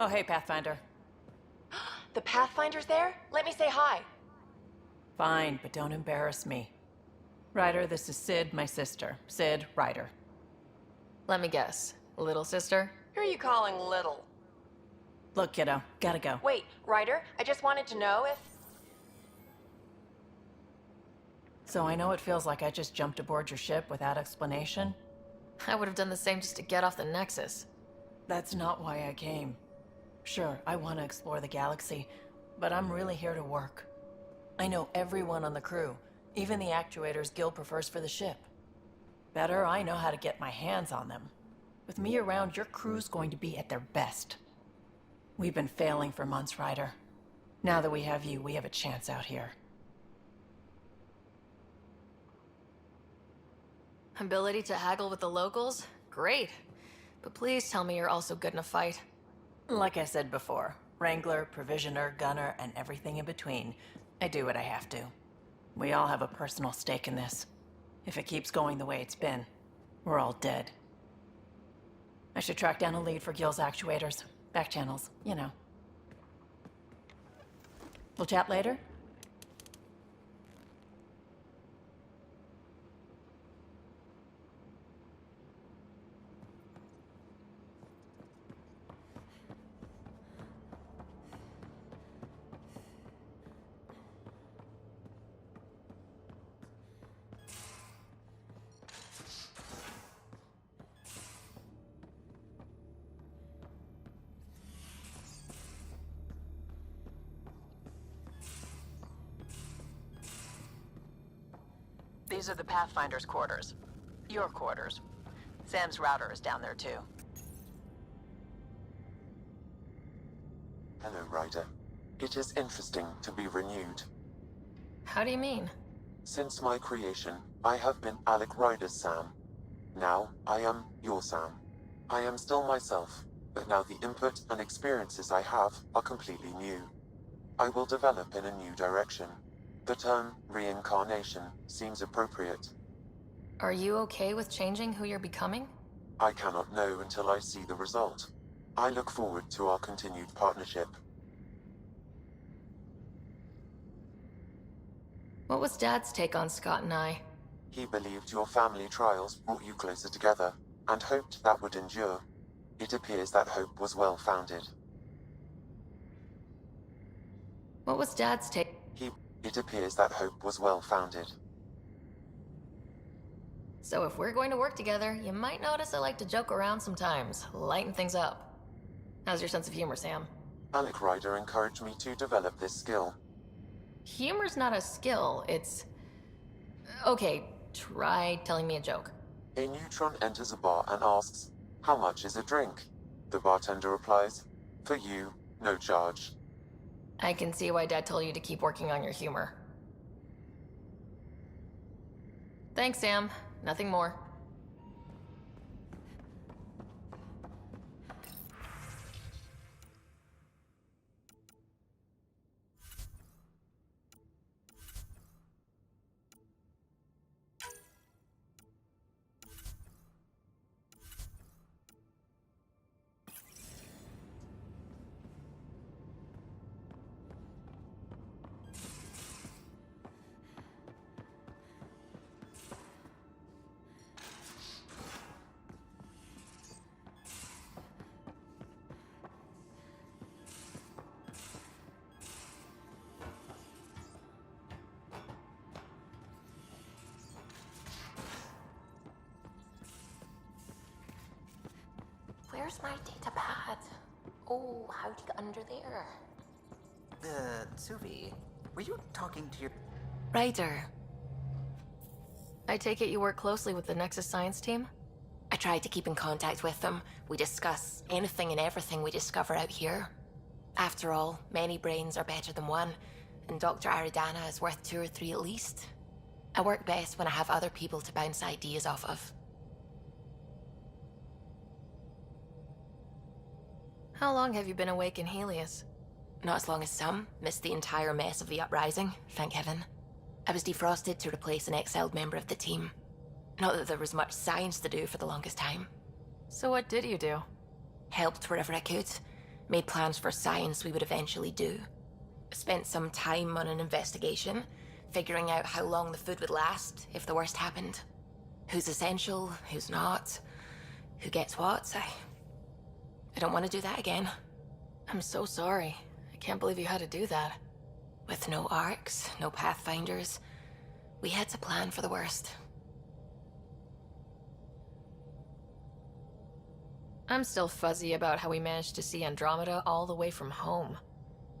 Oh, hey, Pathfinder. The Pathfinder's there? Let me say hi. Fine, but don't embarrass me. Ryder, this is Sid, my sister. Sid, Ryder. Let me guess. Little sister? Who are you calling little? Look, kiddo, gotta go. Wait, Ryder, I just wanted to know if... So I know it feels like I just jumped aboard your ship without explanation. I would have done the same just to get off the Nexus. That's not why I came. Sure, I want to explore the galaxy, but I'm really here to work. I know everyone on the crew, even the actuators Gil prefers for the ship. Better, I know how to get my hands on them. With me around, your crew's going to be at their best. We've been failing for months, Ryder. Now that we have you, we have a chance out here. Ability to haggle with the locals? Great. But please tell me you're also good in a fight. Like I said before, Wrangler, Provisioner, Gunner, and everything in between. I do what I have to. We all have a personal stake in this. If it keeps going the way it's been, we're all dead. I should track down a lead for Gil's actuators. Back channels, you know. We'll chat later? These are the Pathfinder's quarters. Your quarters. Sam's router is down there too. Hello, Ryder. It is interesting to be renewed. How do you mean? Since my creation, I have been Alec Ryder's Sam. Now, I am your Sam. I am still myself, but now the input and experiences I have are completely new. I will develop in a new direction. The term reincarnation seems appropriate. Are you okay with changing who you're becoming? I cannot know until I see the result. I look forward to our continued partnership. What was Dad's take on Scott and I? He believed your family trials brought you closer together, and hoped that would endure. It appears that hope was well-founded. What was Dad's take? It appears that hope was well-founded. So if we're going to work together, you might notice I like to joke around sometimes, lighten things up. How's your sense of humor, Sam? Alec Ryder encouraged me to develop this skill. Humor's not a skill, it's... Okay, try telling me a joke. A neutron enters a bar and asks, "How much is a drink?" The bartender replies, "For you, no charge." I can see why Dad told you to keep working on your humor. Thanks, Sam. Nothing more. Where's my data pad? Oh, how'd you get under there? Suvi, were you talking to your... Ryder. I take it you work closely with the Nexus science team? I try to keep in contact with them. We discuss anything and everything we discover out here. After all, many brains are better than one, and Dr. Aridana is worth 2 or 3 at least. I work best when I have other people to bounce ideas off of. How long have you been awake in Helios? Not as long as some. Missed the entire mess of the uprising, thank heaven. I was defrosted to replace an exiled member of the team. Not that there was much science to do for the longest time. So what did you do? Helped wherever I could. Made plans for science we would eventually do. Spent some time on an investigation, figuring out how long the food would last if the worst happened. Who's essential, who's not, who gets what. I don't want to do that again. I'm so sorry. I can't believe you had to do that. With no arcs, no pathfinders, we had to plan for the worst. I'm still fuzzy about how we managed to see Andromeda all the way from home.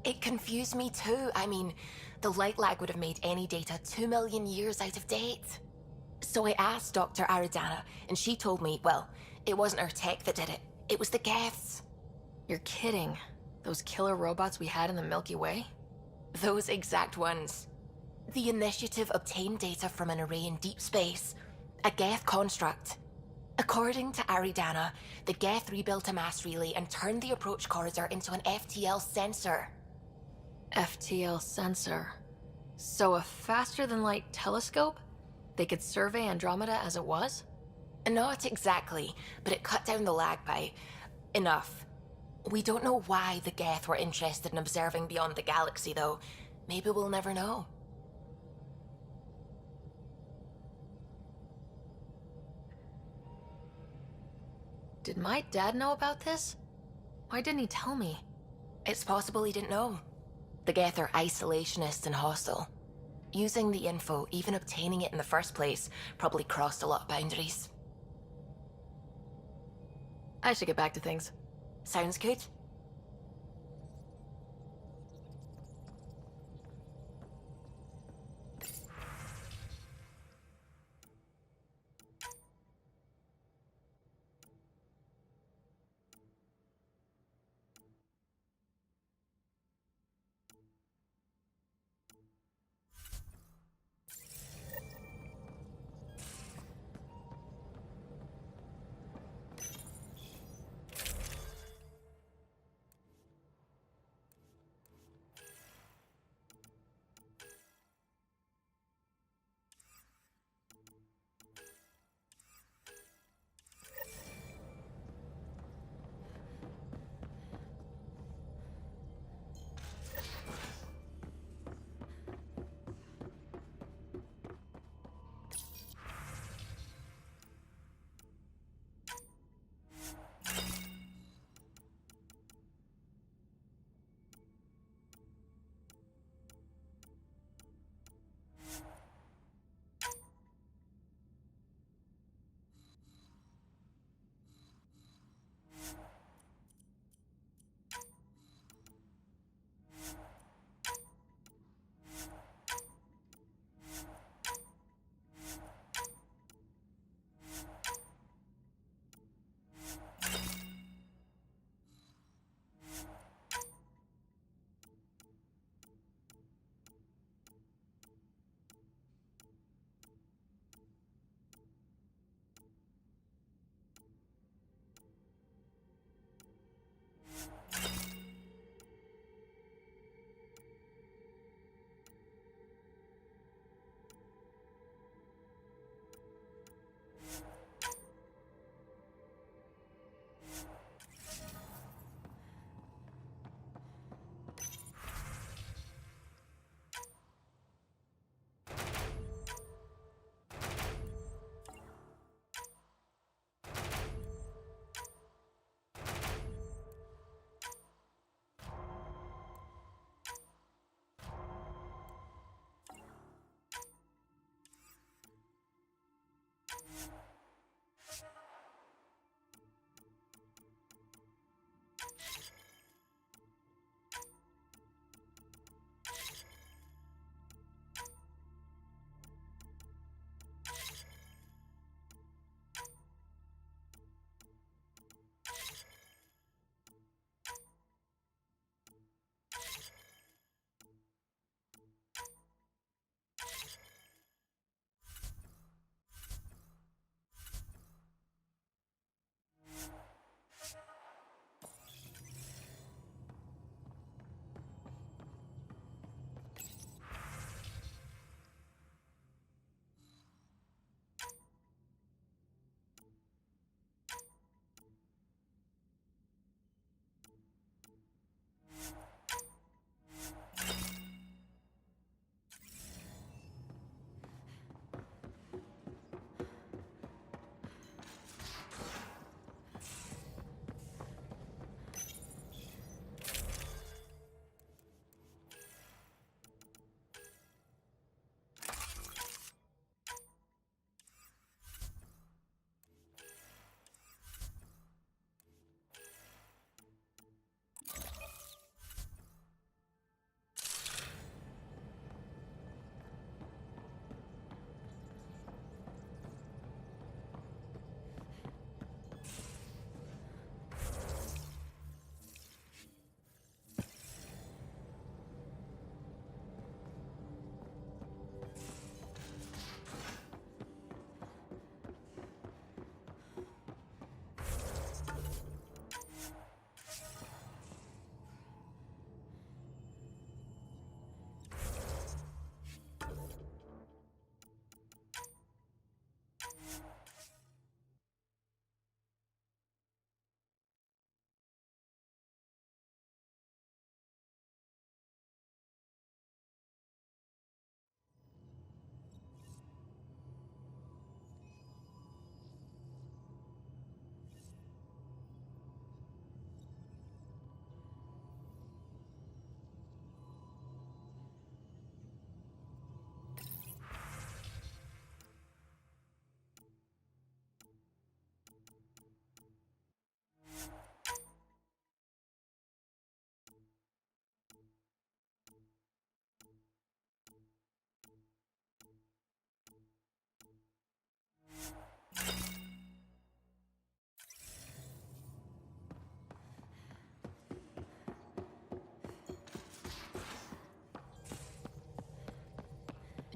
It confused me too. I mean, the light lag would have made any data 2 million years out of date. So I asked Dr. Aridana, and she told me, well, it wasn't her tech that did it. It was the Geths. You're kidding. Those killer robots we had in the Milky Way? Those exact ones. The Initiative obtained data from an array in deep space. A Geth construct. According to Aridana, the Geth rebuilt a mass relay and turned the approach corridor into an FTL sensor. FTL sensor. So a faster-than-light telescope? They could survey Andromeda as it was? Not exactly, but it cut down the lag by enough. We don't know why the Geth were interested in observing beyond the galaxy, though. Maybe we'll never know. Did my dad know about this? Why didn't he tell me? It's possible he didn't know. The Geth are isolationist and hostile. Using the info, even obtaining it in the first place, probably crossed a lot of boundaries. I should get back to things. Sounds good.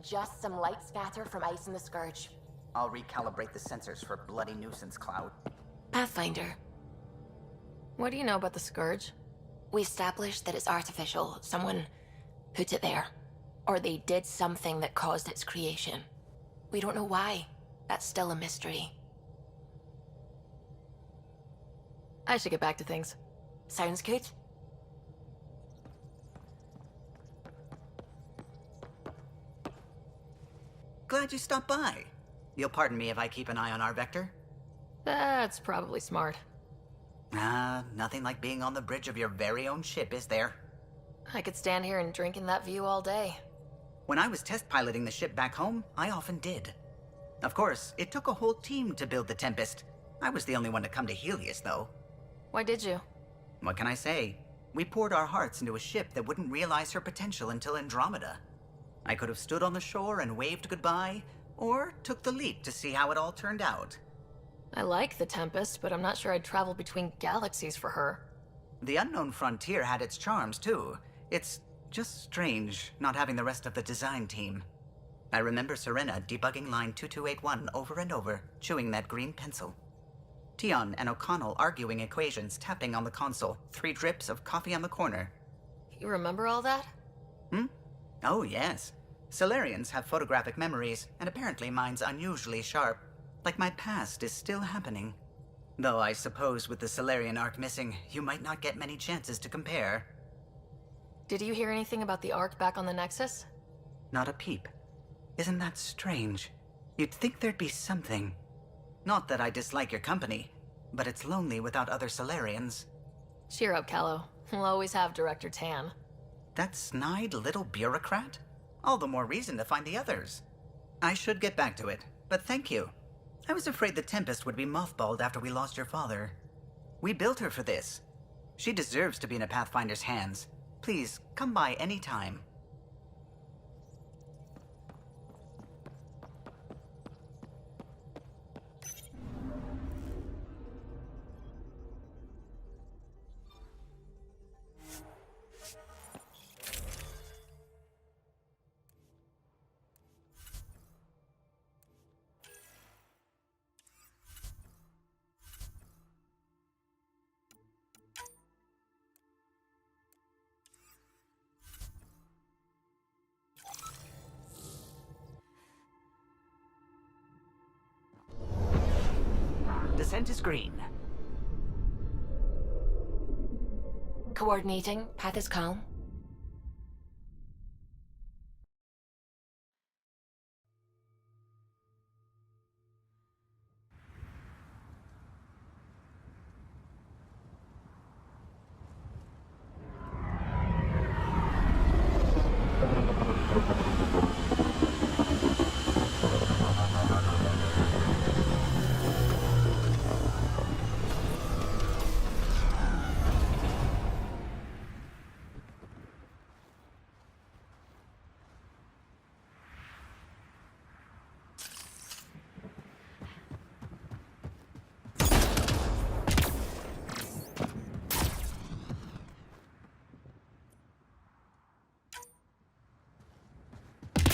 Just some light scatter from ice in the Scourge. I'll recalibrate the sensors for bloody nuisance cloud. Pathfinder, What do you know about the Scourge? we established that it's artificial. Someone put it there. Or they did something that caused its creation. We don't know why. That's still a mystery. I should get back to things. Sounds good? Glad you stopped by. You'll pardon me if I keep an eye on our vector? That's probably smart. Nothing like being on the bridge of your very own ship, is there? I could stand here and drink in that view all day. When I was test piloting the ship back home, I often did. Of course, it took a whole team to build the Tempest. I was the only one to come to Helios, though. Why did you? What can I say? We poured our hearts into a ship that wouldn't realize her potential until Andromeda. I could have stood on the shore and waved goodbye, or took the leap to see how it all turned out. I like the Tempest, but I'm not sure I'd travel between galaxies for her. The unknown frontier had its charms, too. It's just strange not having the rest of the design team. I remember Serena debugging line 2281 over and over, chewing that green pencil. Tion and O'Connell arguing equations, tapping on the console, 3 drips of coffee on the corner. You remember all that? Oh, yes. Solarians have photographic memories, and apparently mine's unusually sharp. Like my past is still happening. Though I suppose with the Solarian arc missing, you might not get many chances to compare. Did you hear anything about the Ark back on the Nexus? Not a peep. Isn't that strange? You'd think there'd be something. Not that I dislike your company, but it's lonely without other Solarians. Cheer up, Callow. We'll always have Director Tan. That snide little bureaucrat? All the more reason to find the others. I should get back to it, but thank you. I was afraid the Tempest would be mothballed after we lost your father. We built her for this. She deserves to be in a Pathfinder's hands. Please, come by any time. Descent is green. Coordinating. Path is calm.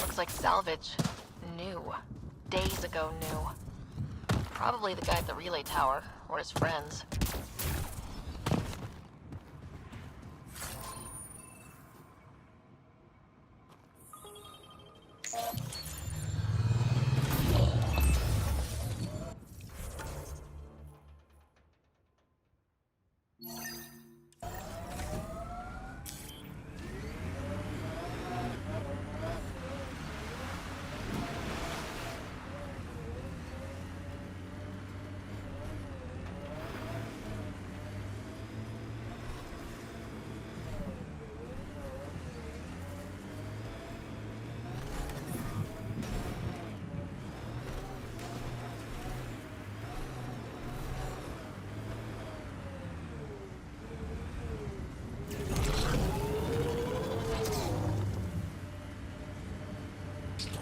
Looks like salvage. New. Days ago new. Probably the guy at the relay tower, or his friends.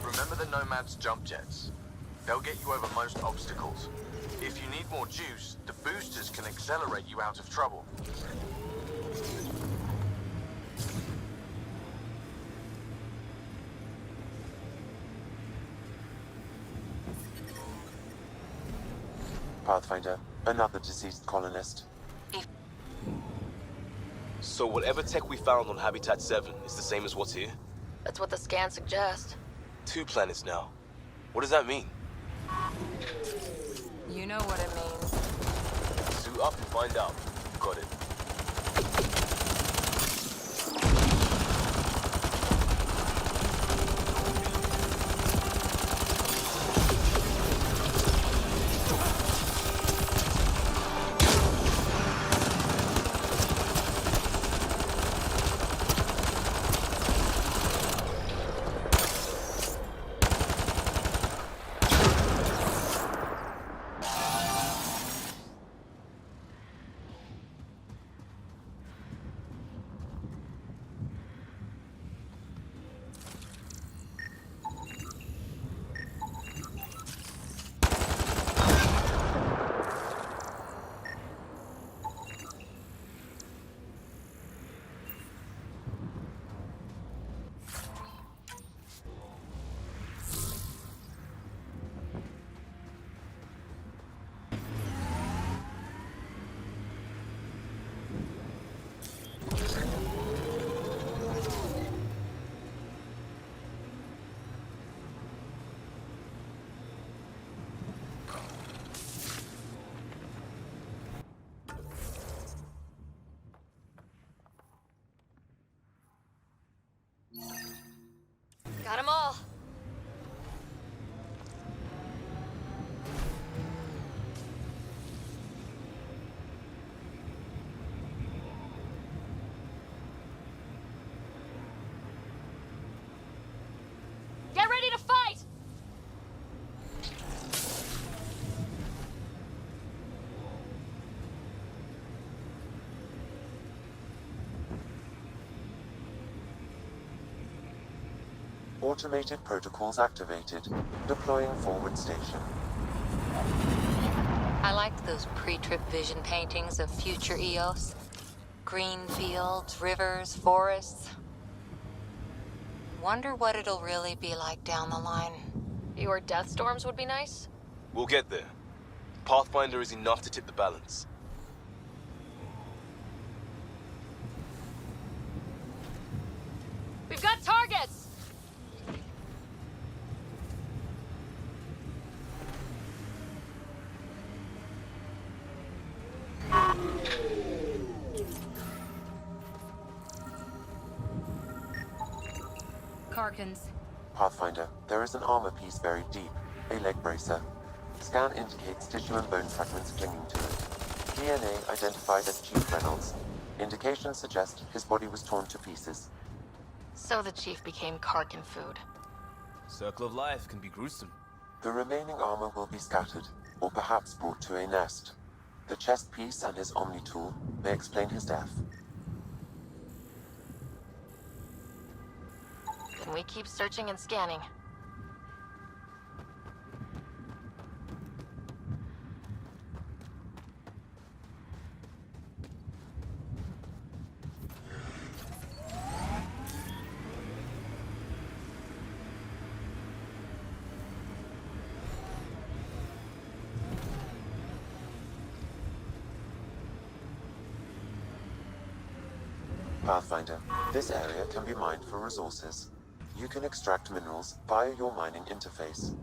Remember the Nomad's jump jets? They'll get you over most obstacles. If you need more juice, the boosters can accelerate you out of trouble. Pathfinder, another deceased colonist. So whatever tech we found on Habitat 7 is the same as what's here? That's what the scans suggest. 2 planets now. What does that mean? You know what it means. Suit up and find out. Got it. Got 'em all. Get ready to fight! Automated protocols activated. Deploying forward station. I liked those pre-trip vision paintings of future Eos. Green fields, rivers, forests. Wonder what it'll really be like down the line. Fewer death storms would be nice. We'll get there. Pathfinder is enough to tip the balance. We've got targets! Karkins. Pathfinder, there is an armor piece buried deep. A leg bracer. Scan indicates tissue and bone fragments clinging to it. DNA identified as Chief Reynolds. Indications suggest his body was torn to pieces. So the chief became Karkin food. Circle of life can be gruesome. The remaining armor will be scattered, or perhaps brought to a nest. The chest piece and his Omni tool may explain his death. Then we keep searching and scanning. Pathfinder, this area can be mined for resources. You can extract minerals via your mining interface.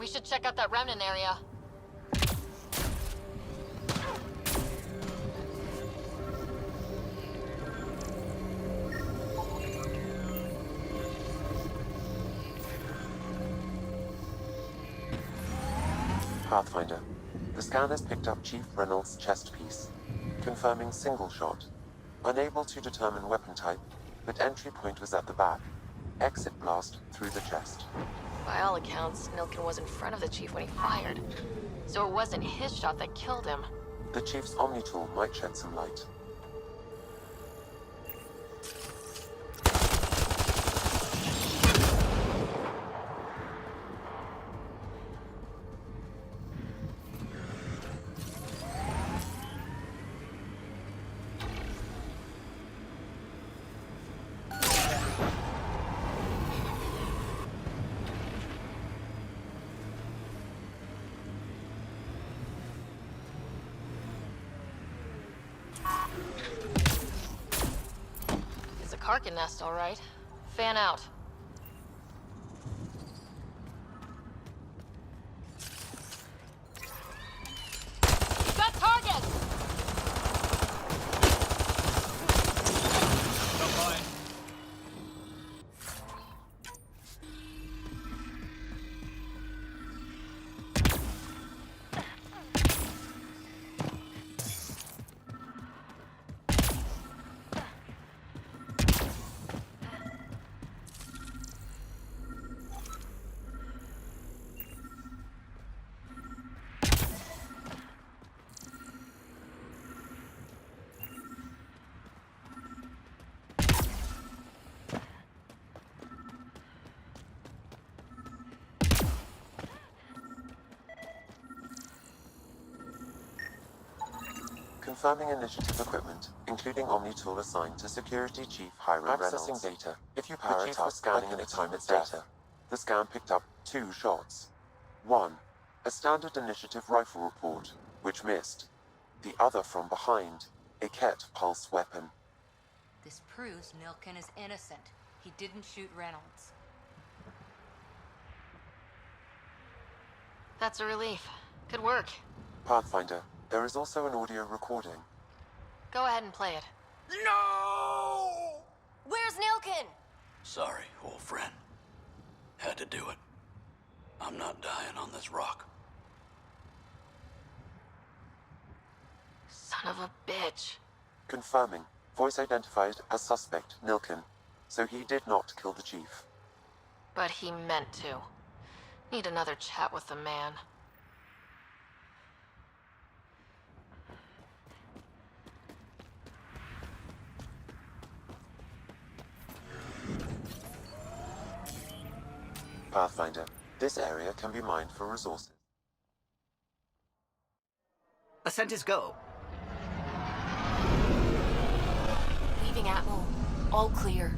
We should check out that remnant area. Pathfinder, the scan has picked up Chief Reynolds' chest piece, confirming single shot. Unable to determine weapon type, but entry point was at the back. Exit blast through the chest. By all accounts, Nilkin was in front of the chief when he fired. So it wasn't his shot that killed him. The Chief's Omni tool might shed some light. Karkin nest, all right. Fan out. Got targets! Confirming initiative equipment, including Omni-tool assigned to Security Chief Hiram Reynolds. Accessing data. If you power it up, scanning I can time its data. The scan picked up 2 shots. 1. A standard initiative rifle report, which missed. The other from behind, a Ket pulse weapon. This proves Nilkin is innocent. He didn't shoot Reynolds. That's a relief. Good work. Pathfinder, there is also an audio recording. Go ahead and play it. No! Where's Nilkin? Sorry, old friend. Had to do it. I'm not dying on this rock. Son of a bitch. Confirming. Voice identified as suspect Nilkin. So he did not kill the chief. But he meant to. Need another chat with the man. Pathfinder, this area can be mined for resources. Ascent is go. Leaving Atmo. All clear.